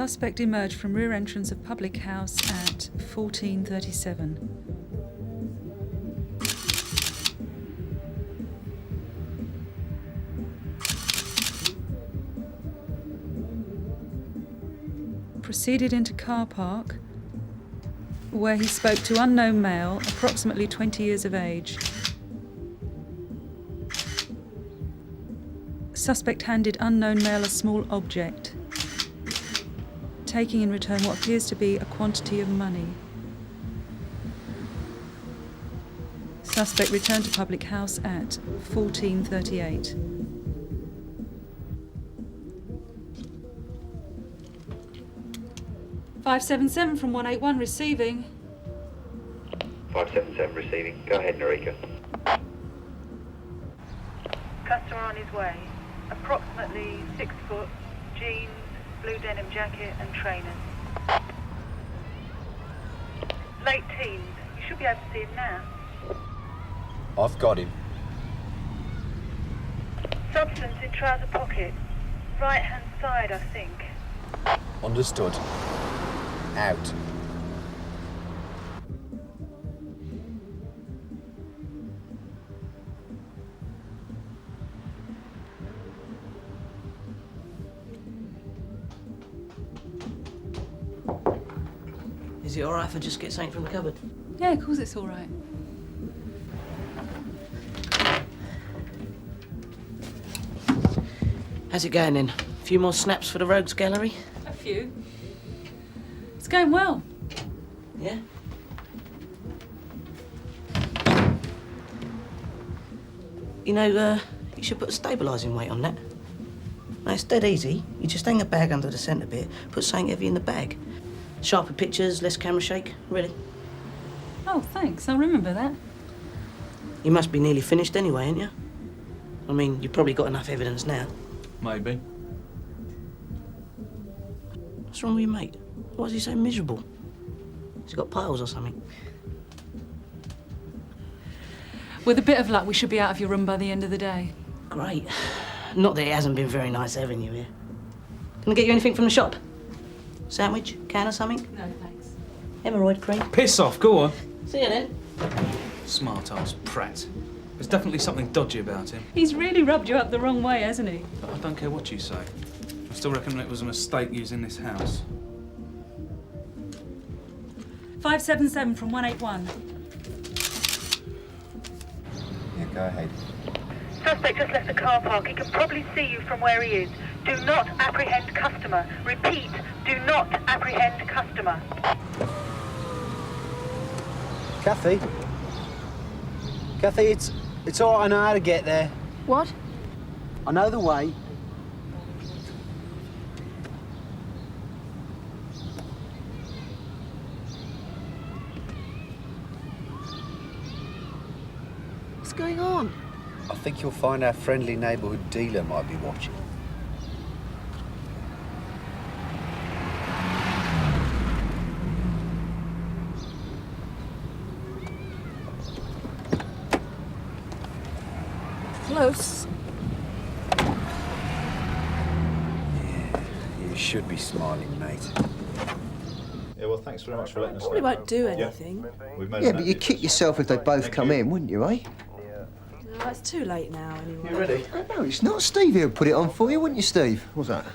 Suspect emerged from rear entrance of public house at 14:37. Proceeded into car park, where he spoke to unknown male, approximately 20 years of age. Suspect handed unknown male a small object, taking in return what appears to be a quantity of money. Suspect returned to public house at 14:38. "577 from 181 receiving." 577 receiving. Go ahead, Narika. Customer on his way. Approximately 6 foot, jeans, blue denim jacket and trainers. Late teens. You should be able to see him now. I've got him. Substance in trouser pocket. Right hand side, I think. Understood. Out. Is it all right if I just get something from the cupboard? Yeah, of course it's all right. How's it going then? A few more snaps for the Rogues Gallery? A few. It's going well. Yeah? You know, you should put a stabilising weight on that. No, it's dead easy. You just hang a bag under the centre bit, put something heavy in the bag. Sharper pictures, less camera shake, really. Oh, thanks. I'll remember that. You must be nearly finished anyway, ain't you? I mean, you've probably got enough evidence now. Maybe. What's wrong with your mate? Why is he so miserable? He's got piles or something. With a bit of luck, we should be out of your room by the end of the day. Great. Not that it hasn't been very nice having you here. Can I get you anything from the shop? Sandwich? Can or something? No, thanks. Hemorrhoid cream? Piss off, go on. See you then. Smart-ass prat. There's definitely something dodgy about him. He's really rubbed you up the wrong way, hasn't he? But I don't care what you say. I still reckon it was a mistake using this house. 577 from 181. Yeah, go ahead. Suspect just left the car park. He can probably see you from where he is. Do not apprehend customer. Repeat, do not apprehend customer. Kathy? Kathy, it's all right, I know how to get there. What? I know the way. What's going on? I think you'll find our friendly neighbourhood dealer might be watching. Close. Yeah, you should be smiling, mate. Yeah, well, thanks very much for letting us know. Probably won't do anything. We've made Yeah, a but note. you'd kick yourself if they both come in, wouldn't you, eh? No, it's too late now, anyway. You ready? No, it's not. Steve here would put it on for you, wouldn't you, Steve? What's that?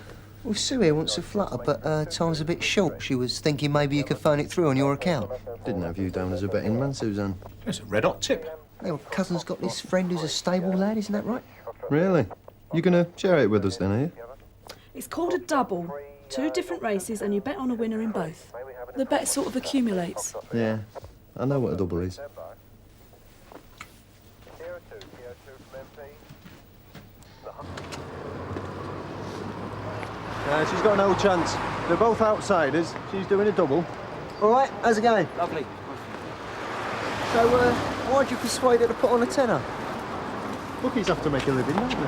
Well, Sue here wants to flutter, but time's a bit short. She was thinking maybe you could phone it through on your account. Didn't have you down as a betting man, Suzanne. It's a red-hot tip. Hey, well, cousin's got this friend who's a stable lad, isn't that right? Really? You gonna share it with us then, are you? It's called a double. 2 different races, and you bet on a winner in both. The bet sort of accumulates. Yeah, I know what a double is. She's got no chance. They're both outsiders. She's doing a double. All right, how's it going? Lovely. So, why'd you persuade her to put on a tenner? Bookies have to make a living, don't they?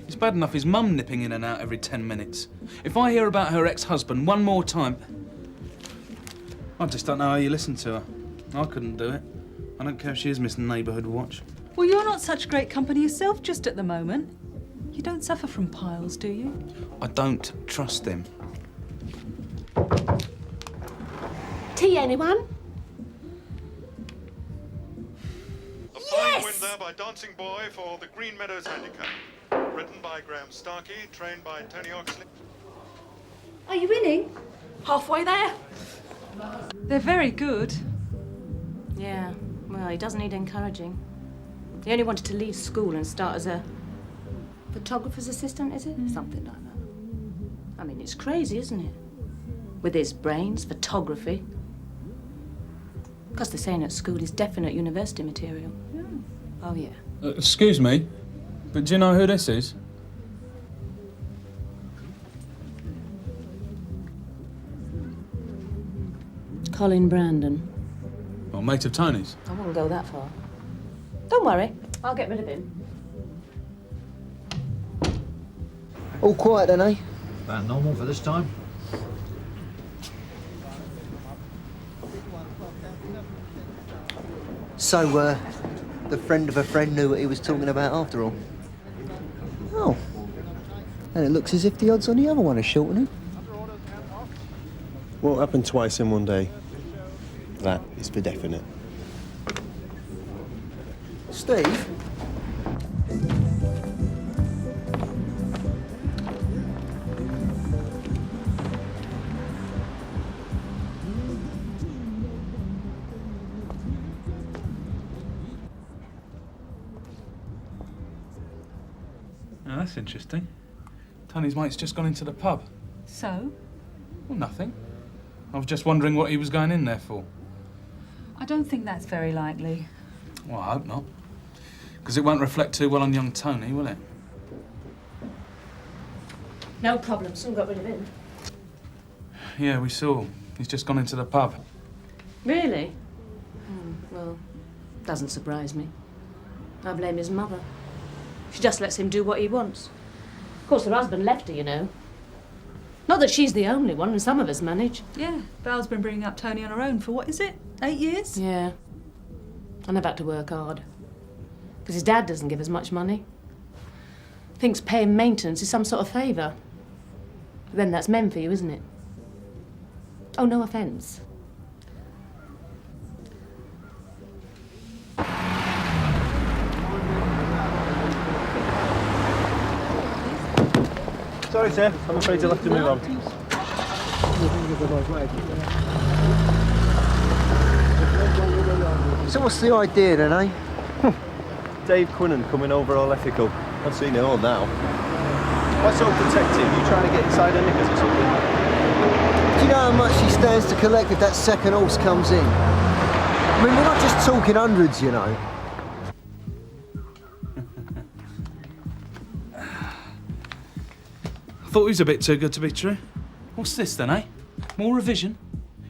It's bad enough his mum nipping in and out every 10 minutes. If I hear about her ex-husband one more time... I just don't know how you listen to her. I couldn't do it. I don't care if she is Miss Neighbourhood Watch. Well, you're not such great company yourself just at the moment. You don't suffer from piles, do you? I don't trust them. Tea, anyone? A fine win there by Dancing Boy for the Green Meadows Handicap. Written by Graham Starkey, trained by Tony Oxley. Are you winning? Halfway there. They're very good. Yeah, well, he doesn't need encouraging. He only wanted to leave school and start as a photographer's assistant, is it? Something like that. I mean, it's crazy, isn't it? With his brains, photography. Because they're saying at school he's definite university material. Oh, yeah. Excuse me, but do you know who this is? Colin Brandon. Well, mate of Tony's. I wouldn't go that far. Don't worry, I'll get rid of him. All quiet then, eh? About normal for this time. So, the friend of a friend knew what he was talking about after all. Oh. And it looks as if the odds on the other one are shortening. Won't happen twice in one day. That is for definite. Steve? Oh, that's interesting. Tony's mate's just gone into the pub. So? Well, nothing. I was just wondering what he was going in there for. I don't think that's very likely. Well, I hope not. Because it won't reflect too well on young Tony, will it? No problem, soon got rid of him. Yeah, we saw. He's just gone into the pub. Really? Well, doesn't surprise me. I blame his mother. She just lets him do what he wants. Of course, her husband left her, you know. Not that she's the only one, and some of us manage. Yeah, Val's been bringing up Tony on her own for, what is it, 8 years? Yeah. And they've had to work hard. Because his dad doesn't give us much money. Thinks paying maintenance is some sort of favour. But then that's men for you, isn't it? Oh, no offence. Sorry, sir. I'm afraid you left him wrong. So what's the idea then, eh? Dave Quinnan coming over all ethical. I've seen it all now. What's up, detective? You trying to get inside her knickers or something? Do you know how much she stands to collect if that second horse comes in? I mean, we're not just talking hundreds, you know. I thought he was a bit too good to be true. What's this then, eh? More revision?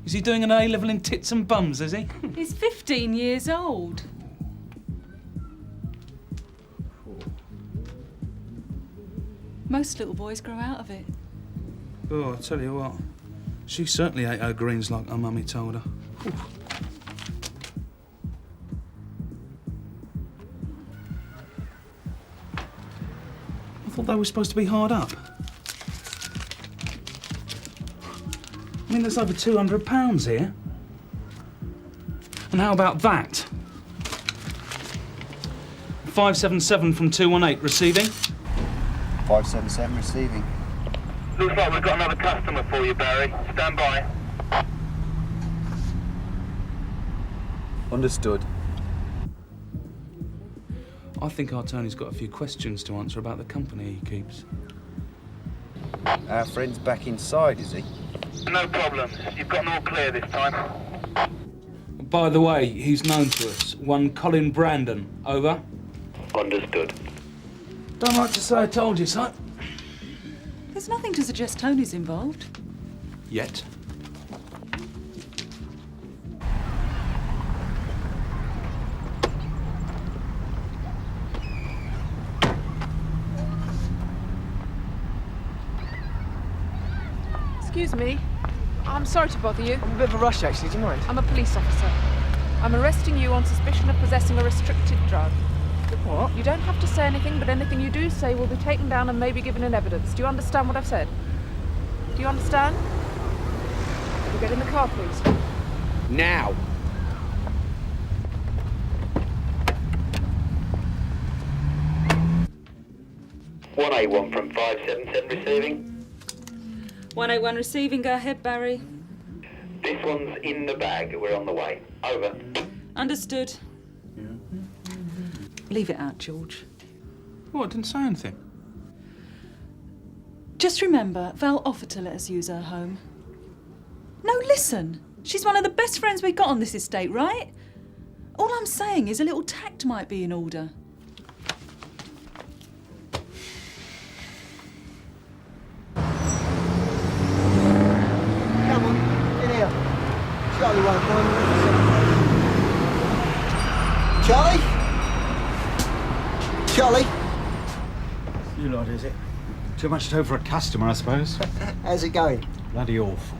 Is he doing an A-level in tits and bums, is he? He's 15 years old. Most little boys grow out of it. Oh, I tell you what. She certainly ate her greens like her mummy told her. I thought they were supposed to be hard up. I mean, there's over £200 here. And how about that? 577 from 218, receiving. 577 receiving. Looks like we've got another customer for you, Barry. Stand by. Understood. I think our Tony's got a few questions to answer about the company he keeps. Our friend's back inside, is he? No problem. You've got an all clear this time. By the way, he's known to us. One Colin Brandon. Over. Understood. Don't like to say I told you so. There's nothing to suggest Tony's involved. Yet. Excuse me. I'm sorry to bother you. I'm a bit of a rush, actually. Do you mind? I'm a police officer. I'm arresting you on suspicion of possessing a restricted drug. What? You don't have to say anything, but anything you do say will be taken down and maybe given in evidence. Do you understand what I've said? Do you understand? You get in the car, please. Now! One A1 from 577 receiving. 181 receiving, go ahead, Barry. This one's in the bag. We're on the way. Over. Understood. Leave it out, George. Oh, I didn't say anything. Just remember, Val offered to let us use her home. No, listen. She's one of the best friends we got on this estate, right? All I'm saying is a little tact might be in order. Come on, in here. Charlie won't mind. Charlie? Charlie? You lot, is it? Too much to do for a customer, I suppose. How's it going? Bloody awful.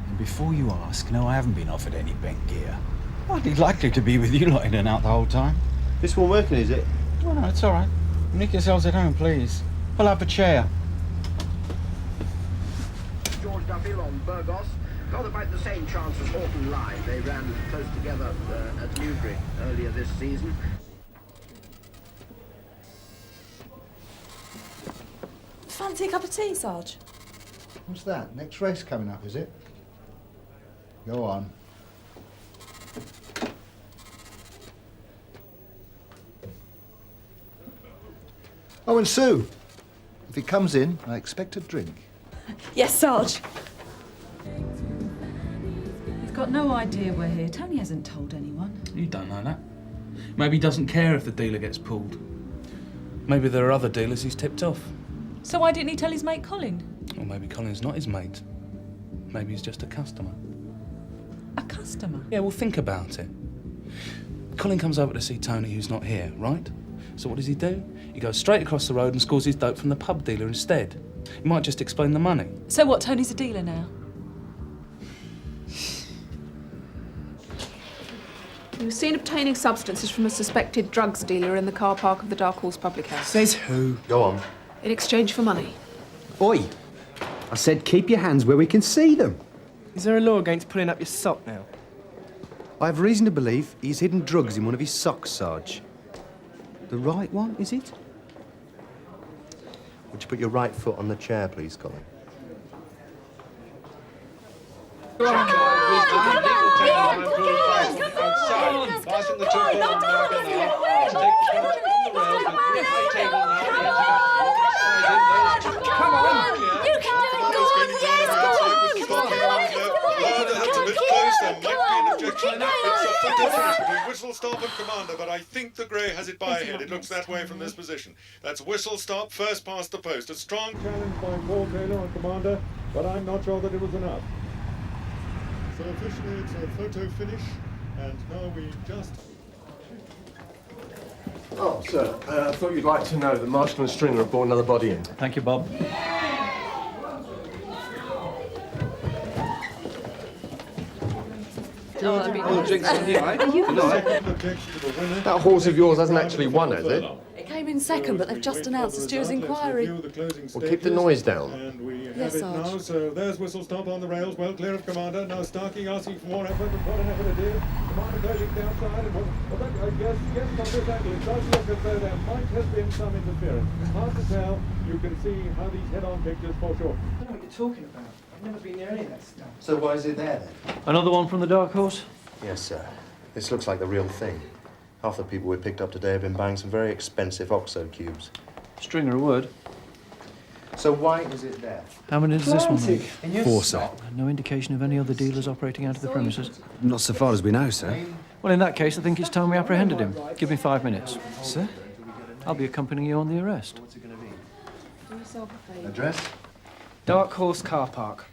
And before you ask, no, I haven't been offered any bent gear. Hardly likely to be with you lot in and out the whole time. This one working, is it? Oh, no, it's all right. Nick yourselves at home, please. Pull up a chair. George Duffield on Burgos. Got about the same chance as Horton Line. They ran close together at Newbury earlier this season. Fancy a cup of tea, Sarge? What's that? Next race coming up, is it? Go on. Oh, and Sue, if he comes in, I expect a drink. Yes, Sarge. You've got no idea we're here. Tony hasn't told anyone. You don't know that. Maybe he doesn't care if the dealer gets pulled. Maybe there are other dealers he's tipped off. So why didn't he tell his mate Colin? Or maybe Colin's not his mate. Maybe he's just a customer. A customer? Yeah, well, think about it. Colin comes over to see Tony, who's not here, right? So what does he do? He goes straight across the road and scores his dope from the pub dealer instead. He might just explain the money. So what, Tony's a dealer now? He was seen obtaining substances from a suspected drugs dealer in the car park of the Dark Horse public house. Says who? Go on. In exchange for money. Oi! I said keep your hands where we can see them. Is there a law against pulling up your sock now? I have reason to believe he's hidden drugs in one of his socks, Sarge. The right one, is it? Would you put your right foot on the chair, please, Colin? Between Whistle Stop and Commander, but I think the grey has it by head. It looks that way from this position. That's Whistle Stop, first past the post. A strong challenge by Paul Taylor on Commander, but I'm not sure that it was enough. So officially it's a photo finish, and now we just... Oh, sir, I thought you'd like to know that Marshall and Stringer have brought another body in. Thank you, Bob. That horse of yours hasn't actually won, has it? It came in second, but they've just announced a stewards' inquiry. Well, keep the noise down. Yes, Sarge. Now, so there's Whistle Stop on the rails, well clear of Commander. Now Starkey asking for more effort, and what an effort it is. Commander closing down side, and yes, from this angle, it does look as though there might have been some interference. Hard to tell. You can see how these head-on pictures fall short. I don't know what you're talking about. I've never been near any of that stuff. So why is it there, then? Another one from the Dark Horse? Yes, sir. This looks like the real thing. Half the people we picked up today have been buying some very expensive Oxo cubes. Stringer a word. So why is it there? How many does this one make? 4, sir. No indication of any other dealers operating out of the premises? Not so far as we know, sir. Well, in that case, I think it's time we apprehended him. Give me 5 minutes. Sir? I'll be accompanying you on the arrest. Address? Dark Horse car park.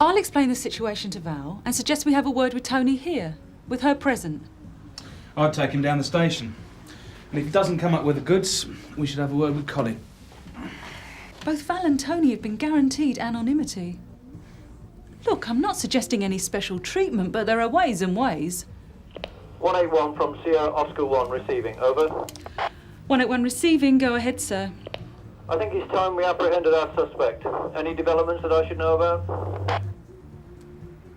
I'll explain the situation to Val and suggest we have a word with Tony here, with her present. I'd take him down the station. And if he doesn't come up with the goods, we should have a word with Colin. Both Val and Tony have been guaranteed anonymity. Look, I'm not suggesting any special treatment, but there are ways and ways. 181 from Sierra Oscar 1 receiving. Over. 181 receiving. Go ahead, sir. I think it's time we apprehended our suspect. Any developments that I should know about?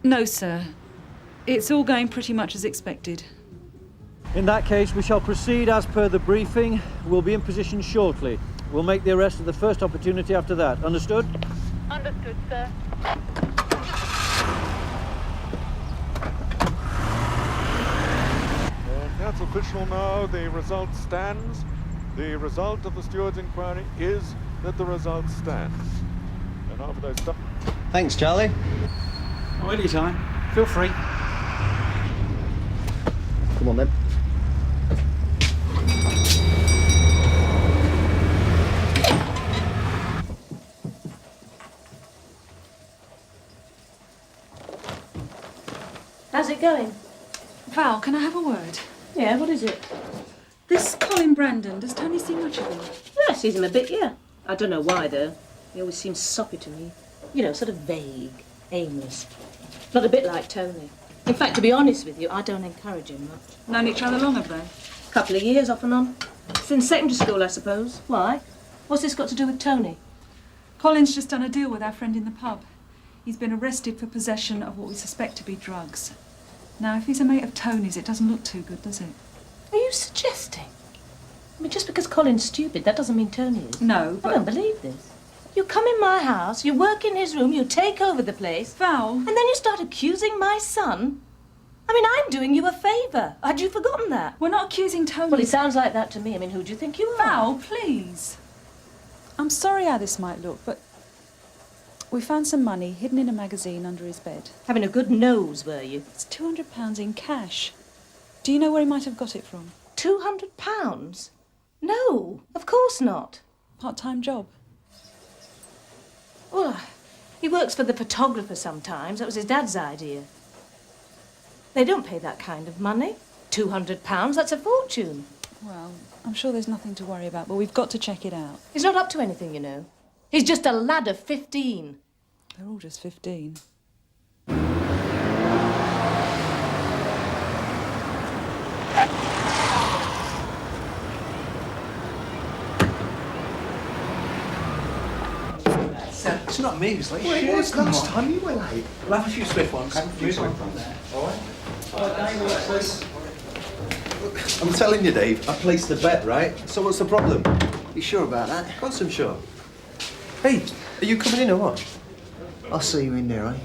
No, sir. It's all going pretty much as expected. In that case, we shall proceed as per the briefing. We'll be in position shortly. We'll make the arrest at the first opportunity after that. Understood? Understood, sir. That's official now. The result stands. The result of the steward's inquiry is that the result stands. And now for those stuff. Thanks, Charlie. Oh, anytime. Feel free. Come on, then. How's it going? Val, can I have a word? Yeah, what is it? This Colin Brandon, does Tony see much of him? Yeah, I see him a bit, yeah. I don't know why, though. He always seems soppy to me. You know, sort of vague, aimless. Not a bit like Tony. In fact, to be honest with you, I don't encourage him much. Known each other long, have they? Couple of years, off and on. Since secondary school, I suppose. Why? What's this got to do with Tony? Colin's just done a deal with our friend in the pub. He's been arrested for possession of what we suspect to be drugs. Now, if he's a mate of Tony's, it doesn't look too good, does it? Are you suggesting? I mean, just because Colin's stupid, that doesn't mean Tony is. No, but... I don't believe this. You come in my house, you work in his room, you take over the place... Val... And then you start accusing my son? I mean, I'm doing you a favour. Had you forgotten that? We're not accusing Tony... Well, it sounds like that to me. I mean, who do you think you are? Val, please. I'm sorry how this might look, but... we found some money hidden in a magazine under his bed. Having a good nose, were you? It's £200 in cash. Do you know where he might have got it from? £200? No, of course not. Part-time job. Well, he works for the photographer sometimes. That was his dad's idea. They don't pay that kind of money. £200, that's a fortune. Well, I'm sure there's nothing to worry about, but we've got to check it out. He's not up to anything, you know. He's just a lad of 15. They're all just 15. It's not me, it's like Well, it was last time you were late. We'll have a few swift ones. Have a few swift ones. All right? I'm telling you, Dave, I placed the bet, right? So what's the problem? You sure about that? Of course I'm sure. Hey, are you coming in or what? I'll see you in there, eh?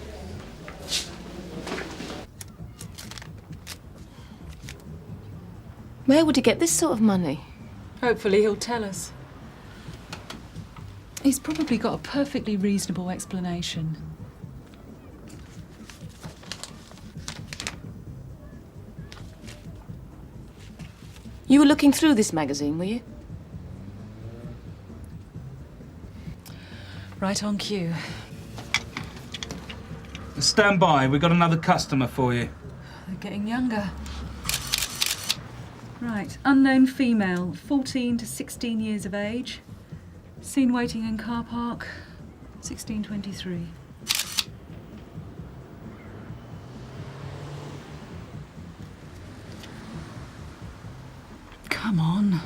Where would he get this sort of money? Hopefully he'll tell us. He's probably got a perfectly reasonable explanation. You were looking through this magazine, were you? Right on cue. Stand by, we've got another customer for you. They're getting younger. Right, unknown female, 14 to 16 years of age. Seen waiting in car park, 1623. Come on.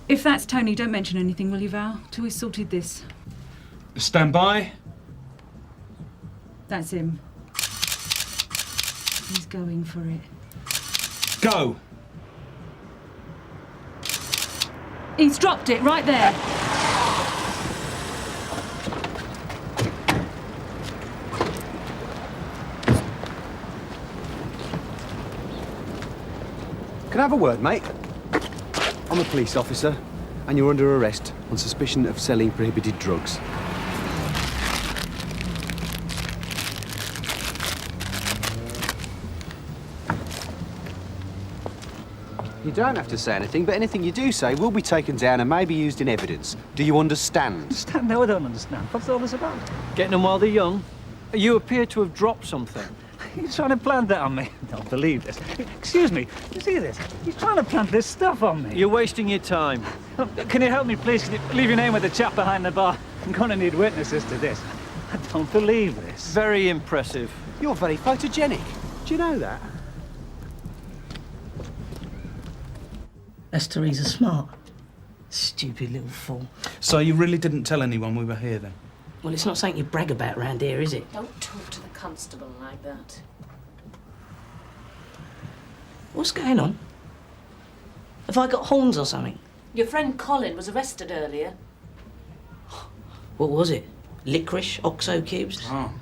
If that's Tony, don't mention anything, will you, Val? Till we've sorted this. Stand by. That's him. He's going for it. Go. He's dropped it right there. Can I have a word, mate? I'm a police officer, and you're under arrest on suspicion of selling prohibited drugs. You don't have to say anything, but anything you do say will be taken down and may be used in evidence. Do you understand? Understand? No, I don't understand. What's all this about? Getting them while they're young. You appear to have dropped something. He's trying to plant that on me. Don't believe this. Excuse me, you see this? He's trying to plant this stuff on me. You're wasting your time. Can you help me, please? Can you leave your name with the chap behind the bar? I'm going to need witnesses to this. I don't believe this. Very impressive. You're very photogenic. Do you know that? That's Teresa Smart. Stupid little fool. So you really didn't tell anyone we were here then? Well, it's not something you brag about round here, is it? Don't talk to the constable like that. What's going on? Have I got horns or something? Your friend Colin was arrested earlier. What was it? Licorice, oxo cubes? Oh.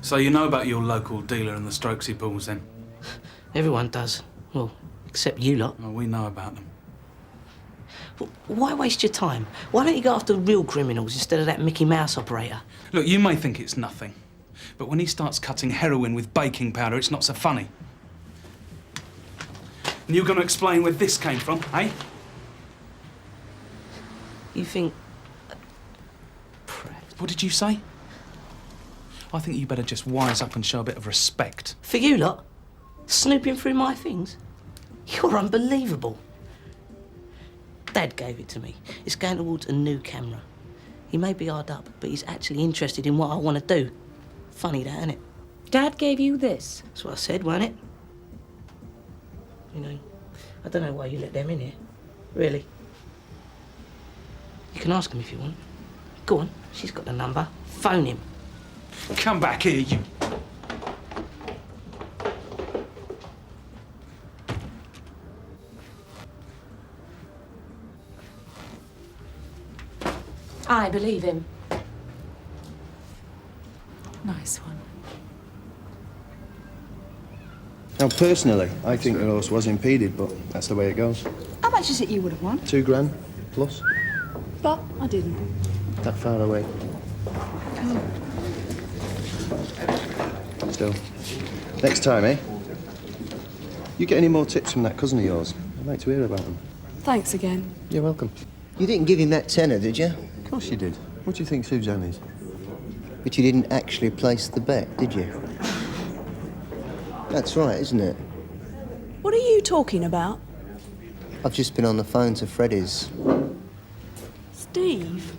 So you know about your local dealer and the strokes he pulls then? Everyone does. Well, except you lot. Oh, we know about them. Well, why waste your time? Why don't you go after real criminals instead of that Mickey Mouse operator? Look, you may think it's nothing, but when he starts cutting heroin with baking powder, it's not so funny. And you're going to explain where this came from, eh? You think... What did you say? I think you better just wise up and show a bit of respect. For you lot? Snooping through my things? You're unbelievable. Dad gave it to me. It's going towards a new camera. He may be hard up, but he's actually interested in what I want to do. Funny that, isn't it? Dad gave you this? That's what I said, wasn't it? You know, I don't know why you let them in here. Really. You can ask him if you want. Go on, she's got the number. Phone him. Come back here, you... I believe him. Nice one. Now, personally, I think the horse was impeded, but that's the way it goes. How much is it you would have won? £2,000 plus. But I didn't. That far away. Still. Next time, eh? You get any more tips from that cousin of yours? I'd like to hear about them. Thanks again. You're welcome. You didn't give him that tenner, did you? Of course you did. What do you think Suzanne is? But you didn't actually place the bet, did you? That's right, isn't it? What are you talking about? I've just been on the phone to Freddie's. Steve?